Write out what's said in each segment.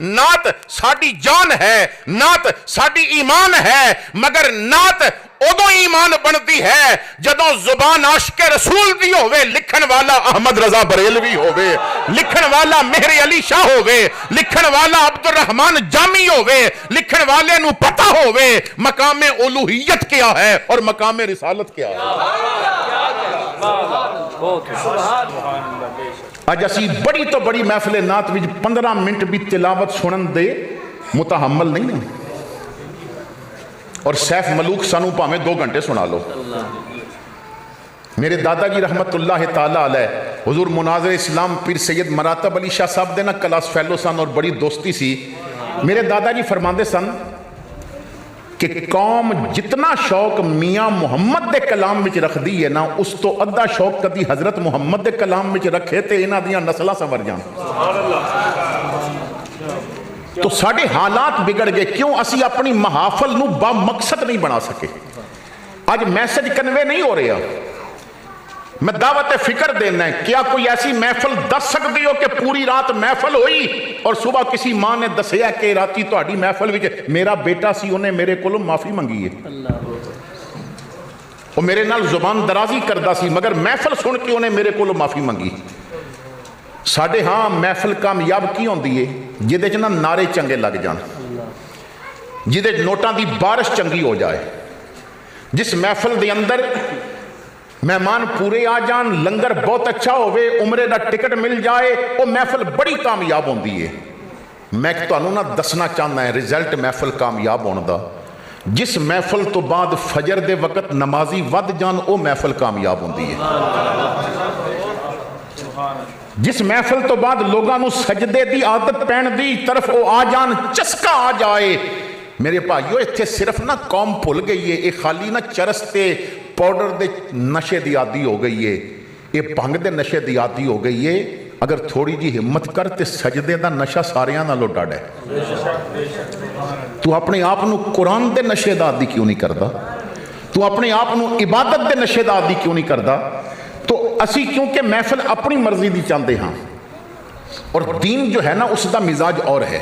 नात साडी जान है, नात साडी ईमान है, मगर नात उदों ईमान बनती है जदों जुबान आशिक रसूल दी होवे, लिखण वाला अहमद रजा बरेलवी होवे, लिखण वाला मेहर अली शाह होवे, लिखण वाला अब्दुल रहमान जामी होवे, लिखण वाले नू पता होवे मकाम उलूहियत क्या है और मकाम रिसालत क्या है। अज असी बड़ी तो बड़ी महफिल नात विच 15 मिनट भी तिलावत सुनन दे मुतहम्मल नहीं है, और सैफ मलूक सानू भावें 2 घंटे सुना लो। मेरे दादा जी रहमतुल्लाह ताला अलैह हुजूर मुनाज़िर इस्लाम पीर सैयद मरातब अली शाह साहब दे ना क्लास फैलो सन और बड़ी दोस्ती सी। मेरे दादा जी फरमाते सन कि कौम जितना शौक मियाँ मुहम्मद दे कलाम विच रखदी है ना, उस तो अद्धा शौक कदी हजरत मुहम्मद दे कलाम विच रखे तो इन्हां दियां नस्लां संवर जाण। तो साडे हालात बिगड़ गए, क्यों? असी अपनी महाफल नू बामकसद नहीं बना सके। अज मैसेज कन्वे नहीं हो रहा। मैं दावत फिक्र देना है, क्या कोई ऐसी महफल दस सकती हो कि पूरी रात महफल हुई और सुबह किसी मां ने दसिया कि राती तुहाडी महफल विच मेरा बेटा सी, उन्हें मेरे कोलों माफी मंगी है, वो मेरे नाल जुबान दराजी करदा सी, मगर महफल सुन के उन्हें मेरे कोलों माफी मंगी। साडे हाँ महफल कामयाब की होंदी है जिहदे च ना नारे चंगे लग जान, जिहदे नोटां दी बारिश चंगी हो जाए, जिस महफल दे अंदर मेहमान पूरे आ जान, लंगर बहुत अच्छा होवे, उमरे दा टिकट मिल जाए, वो महफल बड़ी कामयाब होंदी है। मैं तुहानू ना दसना चाहना है रिजल्ट महफल कामयाब होने दा। जिस महफल तो बाद फजर दे वक्त नमाजी वध जान, वो महफल कामयाब होंदी है। जिस महफल तो बाद लोगों को सजदे की आदत पैण दी तरफ वो आ जान, चस्का आ जाए, मेरे भाइयों इत्थे सिर्फ ना कौम भुल गई है, ये खाली ना चरस ते पाउडर दे नशे की आदि हो गई है, ये भंग दे नशे की आदि हो गई है। अगर थोड़ी जी हिम्मत कर तो सजदे का नशा सारियां नालों डड है। तू अपने आप को कुरान के नशे का आदि क्यों नहीं करता? तू अपने आप को इबादत के नशे का आदि क्यों नहीं करता? तो असी क्योंकि महफिल अपनी मर्जी की चाहते हाँ, और दीन जो है ना उसका मिजाज और है।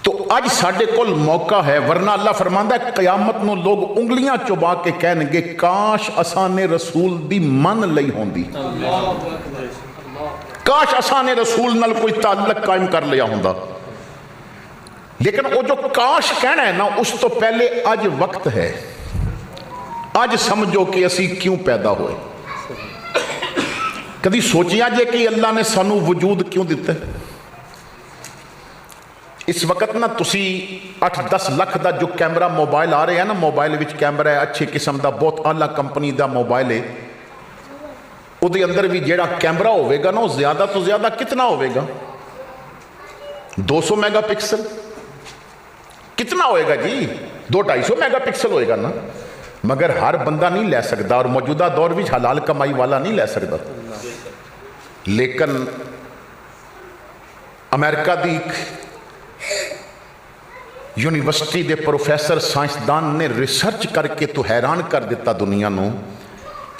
तो अज साडे कोल मौका है, वरना अल्लाह फरमांदा है कयामत नूं लोग उंगलियां चुबा के कहणगे काश असां ने रसूल दी मन लई होंदी, काश असां ने रसूल नाल कोई ताल्लुक कायम कर लिया होंदा। लेकिन वो जो काश कहना है ना, उस तो पहले अज वक्त है। अज समझो कि असी क्यों पैदा होए। कभी सोचिया जे कि अल्लाह ने सानू वजूद क्यों दिता है? इस वक्त ना तुसी 8-10 लाख का जो कैमरा मोबाइल आ रहे हैं ना, मोबाइल विच कैमरा है अच्छे किस्म का, बहुत आला कंपनी का मोबाइल है, उहदे अंदर भी जेड़ा कैमरा होवेगा ना, वो ज्यादा तो ज्यादा कितना होवेगा? 200 मेगापिक्सल। कितना होएगा जी? 200-250 मेगापिक्सल होएगा ना। मगर हर बंदा नहीं ले सकता, और मौजूदा दौर में हलाल कमाई वाला नहीं ले सकता। लेकिन अमेरिका की यूनिवर्सिटी के प्रोफैसर साइंसदान ने रिसर्च करके तो हैरान कर दिता दुनिया को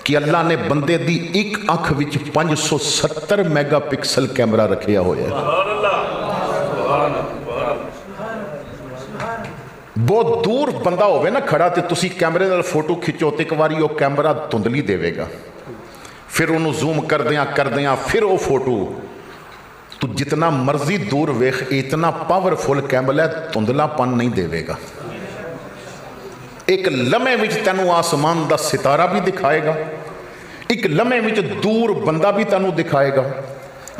कि अल्लाह ने बंदे दी एक अख विच 570 मेगापिक्सल कैमरा रखिया होया। बहुत दूर बंदा होवे ना खड़ा, तो तुसी कैमरे नाल फोटो खिंचो तो एक बारी वो कैमरा धुंधली देवेगा, फिर उन्होंने जूम करदियां फिर वो फोटो तू जितना मर्जी दूर वेख, इतना पावरफुल कैमरा धुंधलापन नहीं देवेगा। एक लम्हे विच तैनू आसमान का सितारा भी दिखाएगा, एक लम्हे विच दूर बंदा भी तैनू दिखाएगा।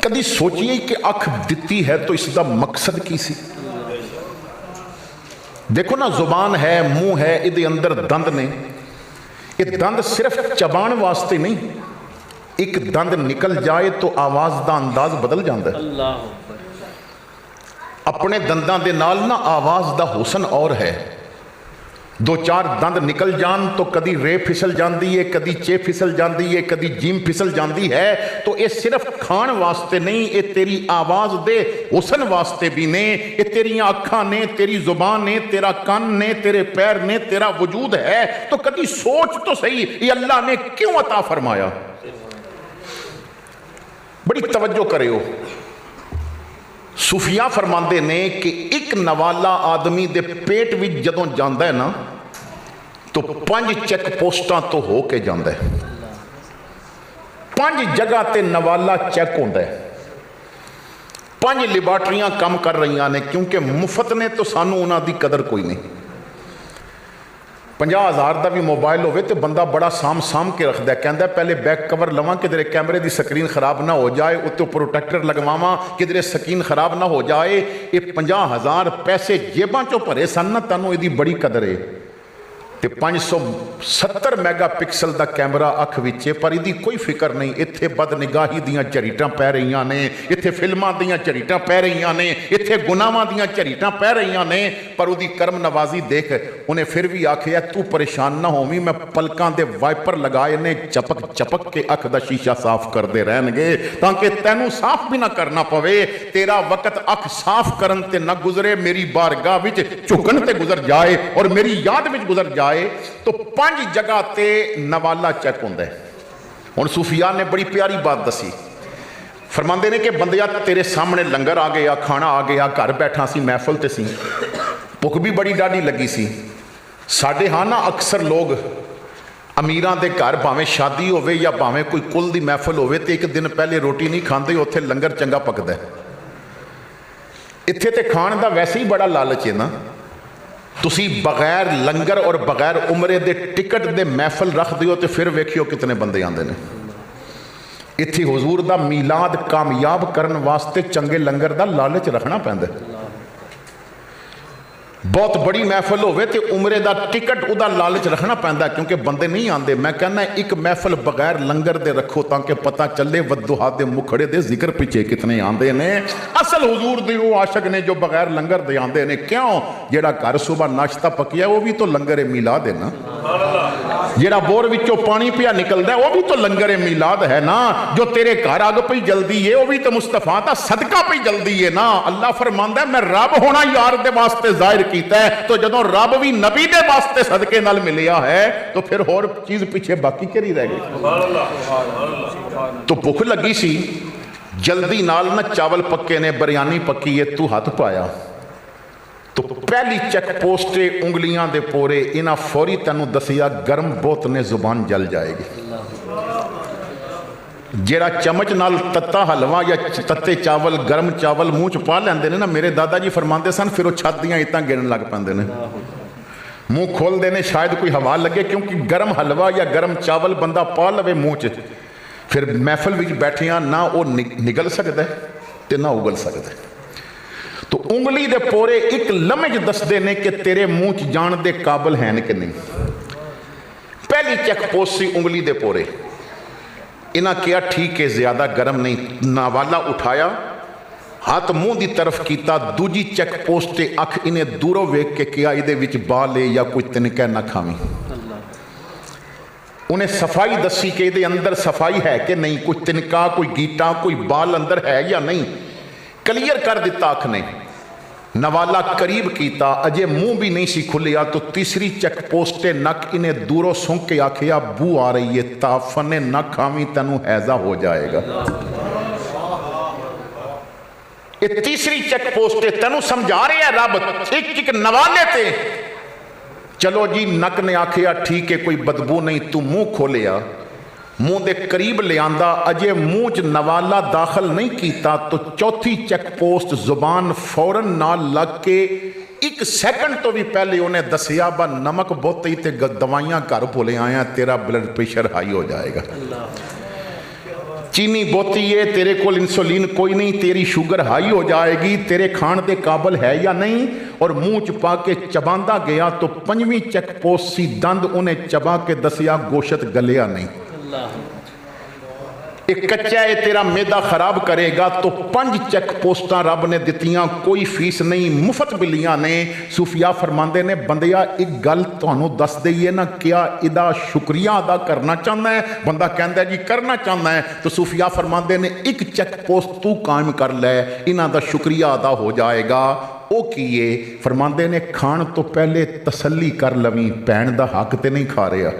कभी सोचिए कि अख दिती है तो इसका मकसद की सी? देखो ना, जुबान है, मुंह है, इहदे अंदर दंद ने। ये दंद सिर्फ चबाण वास्ते नहीं, एक दंद निकल जाए तो आवाज का अंदाज बदल जाता है। अपने दंदां दे नाल ना आवाज का हुसन और है। 2-4 दंद निकल जान तो कदी रे फिसल जाती है, कदी चे फिसल जाती है, कदी जीम फिसल जाती है। तो ये सिर्फ खाण वास्ते नहीं, ये तेरी आवाज दे हुसन वास्ते भी ने। ये तेरियां अखां ने, तेरी जुबान ने, तेरा कान ने, तेरे पैर ने, तेरा वजूद है। तो कदी सोच तो सही, ये अल्लाह ने क्यों अता फरमाया? बड़ी तवज्जो करियो। सूफिया फरमाते ने कि एक नवाला आदमी दे पेट विच जदों जांदा है ना तो 5 चेक पोस्टां तो हो के जांदा है। 5 जगह ते नवाला चेक होंदा है। 5 लिबार्टरियां काम कर रही ने, क्योंकि मुफ्त ने तो सानू उन्हां दी कदर कोई नहीं। 50,000 का भी मोबाइल हो तो बंदा बड़ा साम के रखता है, कहता पहले बैक कवर लवां किधरे कैमरे की स्क्रीन खराब ना हो जाए, उत्ते प्रोटेक्टर लगवावां किधरे स्क्रीन खराब ना हो जाए। ये 50,000 पैसे जेबां चों भरे सन ना, तैनूं इहदी बड़ी कदर है। तो 570 मैगापिक्सल का कैमरा अख विच, पर इहदी कोई फिक्र नहीं। इत्थे बदनिगाही दियां झरीटां पै रही ने, इत्थे फिल्मां दियां झरीटां पै रही ने, इत्थे गुनाहां दियां झरीटां पै रही ने, पर उहदी करम नवाजी देख। उन्हें फिर भी आखिया तू परेशान ना होवीं, मैं पलकां दे वाइपर लगाए ने, चपक चपक के अख दा शीशा साफ करते रहणगे ताकि तैनूं साफ भी ना करना पवे। तेरा वक्त अख साफ करन ते ना गुजरे, मेरी बारगाह विच झुकन ते गुजर जाए और मेरी याद विच गुजर जाए। तो 5 जगह ते नवाला चेक होंदा है। हुण सूफिया ने बड़ी प्यारी बात दसी, फरमाते ने कि बंदिया तेरे सामने लंगर आ गया, खाना आ गया, घर बैठा सी, महफिल ते सी, भुख भी बड़ी डाढी लगी सी। साडे हाँ ना अक्सर लोग अमीरां दे घर भावें शादी होवे या भावें कोई कुल दी महफिल होवे ते एक दिन पहले रोटी नहीं खांदे, उत्थे लंगर चंगा पकदा है। इत्थे ते खाण दा वैसे ही बड़ा लालच है ना। तुसी बगैर लंगर और बगैर उमरे दे टिकट दे महफिल रख दिओ तो फिर वेखियो कितने बंदे आंदे ने। इत्थे हुजूर दा मीलाद कामयाब करन वास्ते चंगे लंगर दा लालच रखना पैंदा। बहुत बड़ी महफिल होवे ते उमरे दा टिकट उदा लालच रखना पैंदा, क्योंकि बंदे नहीं आंदे। मैं कहना एक महफिल बगैर लंगर दे रखो ताकि पता चले वद्दुहा दे मुखड़े दे जिक्र पिछे कितने आंदे ने। असल हुजूर दे वो आशक ने जो बगैर लंगर दे आंदे ने। क्यों? जेड़ा घर सुबह नाश्ता पकिया वो भी तो लंगर मीलाद है ना। जेड़ा बोर विचों पानी पिया निकलदा है वो भी तो लंगर मीलाद है ना। जो तेरे घर अग पई जल्दी है वो भी तो मुस्तफा दा सदका पई जल्दी है ना। अल्लाह फरमांदा है मैं रब होना यार दे वास्ते जाहिर कीता है, तो जदों रब भी नबी दे वास्ते सदके नाल मिलिया है तो फिर होर चीज पीछे बाकी केरी रह गई। तो भुख लगी सी, जल्दी नाल ना चावल पक्के ने, बिरयानी पक्की है, तू हाथ पाया तो पहली चेक पोस्ट उंगलियां दे पोरे इन्हां फौरी तैनूं दसिया गर्म बहुत ने, जुबान जल जाएगी। जेड़ा चमच नाल तत्ता हलवा या तत्ते चावल गर्म चावल मूँह च पा लैंदे ने ना, मेरे दादा जी फरमाते सन फिर वो छत दियां इत्तां गिणन लग पैंदे ने, मूँह खोलते ने शायद कोई हवा लगे, क्योंकि गर्म हलवा या गर्म चावल बंदा पा लवे मूँह च फिर महफिल विच बैठिया ना वो निगल सकता है ते ना उगल सकता है। तो उंगली दे पोरे एक लम्हे च दसदे ने कि तेरे मूँह च जाण दे काबिल हैं कि नहीं। पहली चेक पोस्ट सी उंगली दे पोरे। इन्हें किया ठीक है ज्यादा गर्म नहीं, नावाला उठाया हाथ मुंह की तरफ किया। दूजी चेक पोस्ट अख इन्हें दूरों वेख के किया इहदे विच बाल है या कोई तिनका ना खावी। उन्हें सफाई दसी कि इहदे अंदर सफाई है कि नहीं, कोई तिनका कोई गीटा कोई बाल अंदर है या नहीं, क्लीयर कर दिता अख ने। नवाला करीब किया, अजे मुंह भी नहीं सी खुलिया तो तीसरी चेक पोस्ट नक इन्हें दूरों सूंघ के आखिया बू आ रही है, ताफने न खावी तेनू हैजा हो जाएगा। ये तीसरी चेक पोस्ट तेनू समझा रहे हैं रब एक एक नवाले ते। चलो जी नक ने आखिया ठीक है कोई बदबू नहीं, तू मुंह खोलिया, मुंह दे करीब लियांदा, अजे मुंह च नवाला दाखिल नहीं किया तो चौथी चेक पोस्ट जुबान फौरन नाल लग के 1 सैकंड तो भी पहले उन्हें दसिया बा नमक बहुत ही ते दवाइयां घर भुले आया, तेरा ब्लड प्रेशर हाई हो जाएगा। चीनी बोती है, तेरे को इंसुलिन कोई नहीं, तेरी शुगर हाई हो जाएगी, तेरे खाण दे काबिल है या नहीं। और मुंह च पा के चबांदा गया तो 5वीं चेक पोस्ट सी दंद उन्हें चबा के दसिया गोशत गलिया नहीं, एक कच्चा है तेरा मैदा खराब करेगा। तो 5 चेक पोस्टां रब ने दित्तियां, कोई फीस नहीं, मुफ्त बिलियां ने। सूफिया फरमांदे ने बंदिया एक गल तुहानू दस दईए ना, क्या इदा शुक्रिया अदा करना चाहता है? बंदा कहता है जी करना चाहता है। तो सूफिया फरमांदे ने 1 चेक पोस्ट तू कायम कर लै, इन्हां दा शुक्रिया अदा हो जाएगा। वो कीए? फरमांदे ने खाण तो पहले तसल्ली कर लवी, भैन दा हक ते नहीं खा रहा।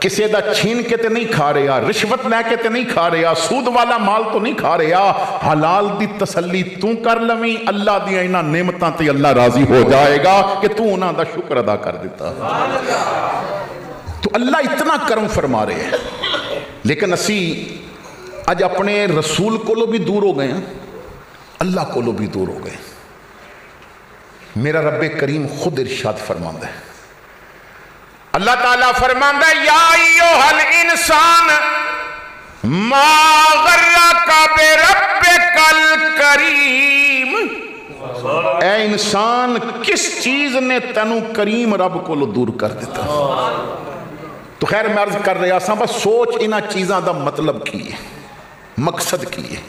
किसी का छीन के तो नहीं खा रहा, रिश्वत लैके तो नहीं खा रहा, सूद वाला माल तो नहीं खा रहा। हलाल दी तसल्ली तू कर लवी, अल्लाह दी इन्हां नेमतां ते अल्लाह राजी हो जाएगा कि तू उन्हां दा शुक्र अदा कर दिता। तो अल्लाह इतना करम फरमा रहे हैं, लेकिन असी अज अपने रसूल कोलों भी दूर हो गए हैं, अल्लाह कोलों भी दूर हो गए। मेरा रब्बे करीम खुद इरशाद फरमांदा है, अल्लाह ताला फरमांदा है, या अय्युहल इंसान मा गर्रका बिरब्बिकल करीम। ऐ इंसान किस चीज ने तेनू करीम रब कोलों दूर कर दिता। तो खैर मैं अर्ज कर रहा सा, बस सोच इन्हां चीज़ों का मतलब की है, मकसद की है।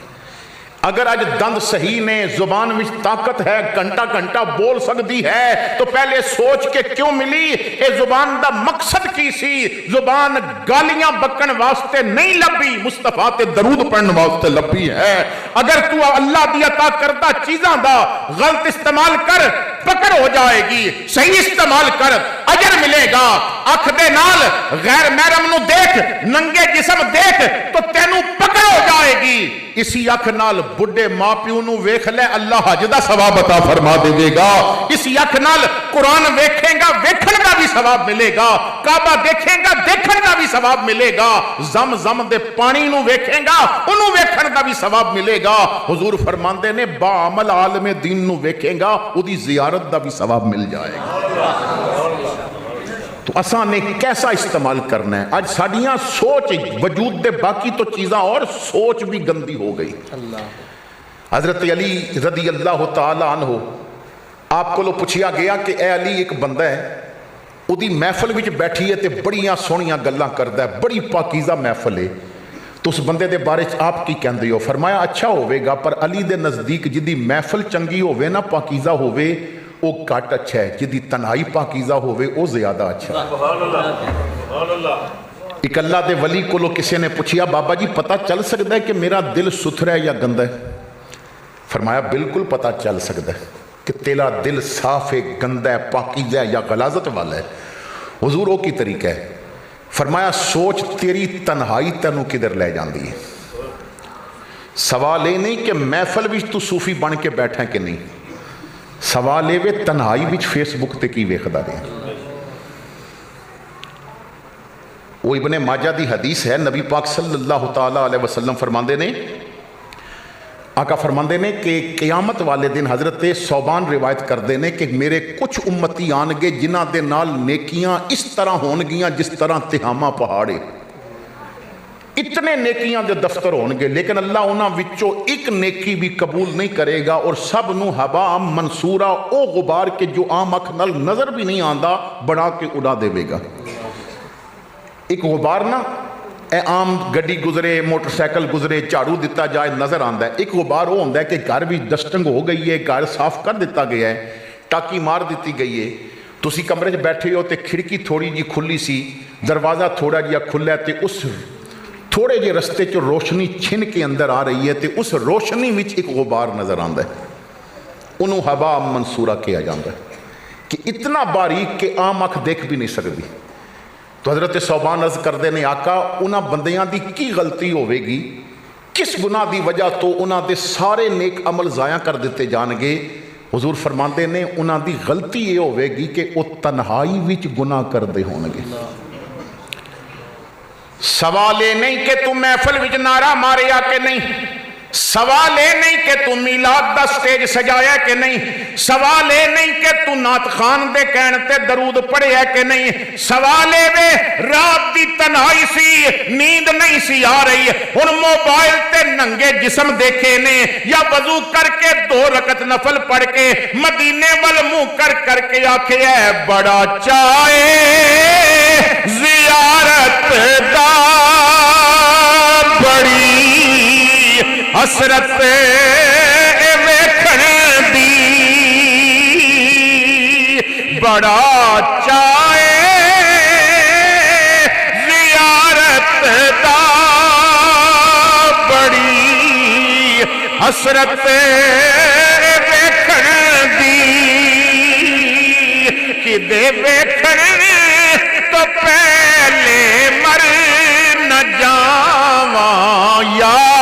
अगर अज दंद सही ने, जुबान में ताकत है, घंटा घंटा बोल सकती है, तो पहले सोच के क्यों मिली। ये जुबान का मकसद की सी। जुबान गालियां बकन वास्ते नहीं लभी, मुस्तफा ते दरूद पढ़ने वास्ते लभी है। अगर तू अल्लाह दी अता करदा चीज़ां दा गलत इस्तेमाल कर, पकड़ हो जाएगी। सही इस्तेमाल कर, अजर मिलेगा। अख दे नाल गैर महरम नू देख, नंगे जिस्म देख, तो तेनू पकड़ हो जाएगी। इसी अख नाल बुढ़े मां प्यो नू वेख ले, अल्लाह हज दा सवाब अता फरमा देगा। इसी अख नाल कुरान वेखेगा, वेखण का भी सवाब मिलेगा। काबा देखेगा, देखण का भी सवाब मिलेगा। जम जम दे पानी नू वेखेगा, उन्हों वेखण का भी सवाब मिलेगा। हुजूर फरमांदे ने, बाअमल आलमे दीन नू वेखेगा, उदी जियारत का भी सवाब मिल जाएगा। तो असा ने कैसा इस्तेमाल करना है। आज साड़ियाँ सोच वजूद दे बाकी तो चीज़ां और सोच भी गंदी हो गई। हजरत अली रदी अल्लाह तआला अन्हु, आपको लो पूछा गया कि ए अली, एक बंदा है, उदी महफिल विच बैठी है तो बड़ियां सोहणियां गल्लां करदा है, बड़ी पाकीज़ा महफिल है, तो उस बंदे दे बारे आप की कहंदे हो। फरमाया अच्छा होवेगा, पर अली दे नज़दीक जिदी महफिल चंगी होवे ना, पाकीज़ा होवे, वो घट अच्छा है। जिदी तन्हाई पाकीज़ा होवे, वो ज्यादा अच्छा है। एक अल्लाह दे वली कोलों किसी ने पूछा, बाबा जी पता चल सकता है कि मेरा दिल सुथरा है या गंदा है। फरमाया बिल्कुल पता चल सकता है कि तेरा दिल साफ है, गंदा है, पाकीज़ा है या गलाजत वाला है। हुजूर वो की तरीका है। फरमाया सोच तेरी तन्हाई तेनू किधर ले जाती है। सवाल ये नहीं कि महफिल विच तू सूफी बन के बैठा कि नहीं, सवाल ये वे तन्हाई विच फेसबुक ते की वेखदा रहे। वो इब्ने माजा दी हदीस है, नबी पाक सल्लल्लाहु तआला अलैहि वसल्लम फरमांदे ने, आका फरमांदे ने कि क़यामत वाले दिन हज़रत सौबान रिवायत करते हैं कि मेरे कुछ उम्मती आनगे जिन्हां दे नाल नेकियां इस तरह होणगियां जिस तरह तिहामा पहाड़े, इतने नेकियां दे दफ्तर होणगे, लेकिन अल्लाह उन्हां विचों एक नेकी भी कबूल नहीं करेगा और सब नूं हवा मंसूरा, ओ गुबार के जो आम अख नाल नज़र भी नहीं आंदा, बना के उड़ा देवेगा। एक गुबार ना ए आम गड्डी गुजरे, मोटरसाइकिल गुजरे, झाड़ू दिता जाए नज़र आता है। एक गुबार वो होंदा है कि घर भी डस्टिंग हो गई है, घर साफ कर दिता गया है, टाकी मार दी गई है, तुसी कमरे च बैठे हो तो खिड़की थोड़ी जी खुली सी, दरवाज़ा थोड़ा जिहा खुला है, तो उस थोड़े जे रस्ते च रोशनी छिन के अंदर आ रही है, तो उस रोशनी में एक गुबार नज़र आता है, उन्होंने हवा मंसूरा किया जाता है कि इतना बारीक कि आम अख देख भी नहीं सकती। तो हज़रत सौबान अर्ज करते हैं, आका उन्होंने बंदियां दी की गलती होवेगी, किस गुनाह की वजह तो उन्होंने सारे नेक अमल ज़ाया कर दिते जाएंगे। हुजूर फरमाते ने उन्होंने गलती ये होवेगी कि वो तन्हाई विच गुनाह करते होंगे। सवाल ये नहीं कि तू महफिल विच नारा मारिया कि नहीं, सवाल ये नहीं कि तू मीलाद दा स्टेज सजाया कि नहीं, सवाल ये नहीं कि तू नात खान दे कहण ते दरूद पढ़िया कि नहीं, सवाल ये वे रात दी तन्हाई सी, नींद नहीं सी आ रही, हुण मोबाइल ते नंगे जिस्म देखे ने, या वजू करके 2 रकत नफल पढ़ के मदीने वल मुंह कर करके आखे है बड़ा चाहे जियारत दा, बड़ी हसरत वेखण दी, बड़ा चाहे जियारत दा, बड़ी हसरत वेखण दी, कि दे वेखण तो पहले या